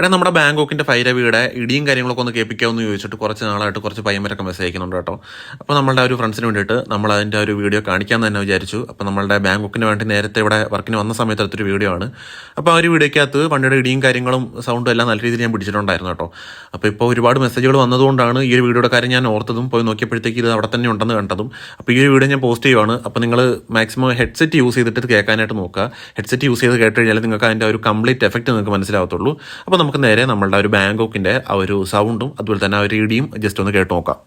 എടാ നമ്മുടെ ബാങ്കോക്കിന്റെ ഭൈരവിയുടെ ഇടിയും കാര്യങ്ങളൊക്കെ ഒന്ന് കേൾപ്പിക്കാമെന്ന് ചോദിച്ചിട്ട് കുറച്ച് നാളായിട്ട് കുറച്ച് പയ്യന്മാരൊക്കെ മെസ്സേജ് അയക്കുന്നുണ്ട് കേട്ടോ. അപ്പോൾ നമ്മളുടെ ഒരു ഫ്രണ്ട്സിന് വേണ്ടിയിട്ട് നമ്മൾ അതിൻ്റെ ഒരു വീഡിയോ കാണിക്കാമെന്ന് തന്നെ വിചാരിച്ചു. അപ്പോൾ നമ്മളുടെ ബാങ്കോക്കിന് വേണ്ടി നേരത്തെ ഇവിടെ വർക്കിന് വന്ന സമയത്ത് എടുത്തൊരു വീഡിയോ ആണ്. അപ്പോൾ ആ ഒരു വീഡിയോക്കകത്ത് വണ്ടിയുടെ ഇടിയും കാര്യങ്ങളും സൗണ്ടും എല്ലാം നല്ല രീതിയിൽ ഞാൻ പിടിച്ചിട്ടുണ്ടായിരുന്നു കേട്ടോ. അപ്പോൾ ഇപ്പോൾ ഒരുപാട് മെസ്സേജുകൾ വന്നതുകൊണ്ടാണ് ഈ ഒരു വീഡിയോയുടെ കാര്യം ഞാൻ ഓർത്തതും പോയി നോക്കിയപ്പോഴത്തേക്ക് ഇത് അവിടെ തന്നെ ഉണ്ടെന്ന് കണ്ടതും. അപ്പോൾ ഈ ഒരു വീഡിയോ ഞാൻ പോസ്റ്റ് ചെയ്യുവാണ്. അപ്പോൾ നിങ്ങൾ മാക്സിമം ഹെഡ്സെറ്റ് യൂസ് ചെയ്തിട്ട് ഇത് കേൾക്കാനായിട്ട് നോക്കുക. ഹെഡ്സെറ്റ് യൂസ് ചെയ്ത് കേട്ട് കഴിഞ്ഞാൽ നിങ്ങൾക്ക് അതിൻ്റെ ഒരു കംപ്ലീറ്റ് എഫക്റ്റ് നിങ്ങൾക്ക് മനസ്സിലാവത്തുള്ളൂ. അപ്പോൾ നമുക്ക് നേരെ നമ്മളുടെ ഒരു ബാങ്കോക്കിൻ്റെ ആ ഒരു സൗണ്ടും അതുപോലെ തന്നെ ആ ഒരു ഇടിയും ജസ്റ്റ് ഒന്ന് കേട്ട് നോക്കാം.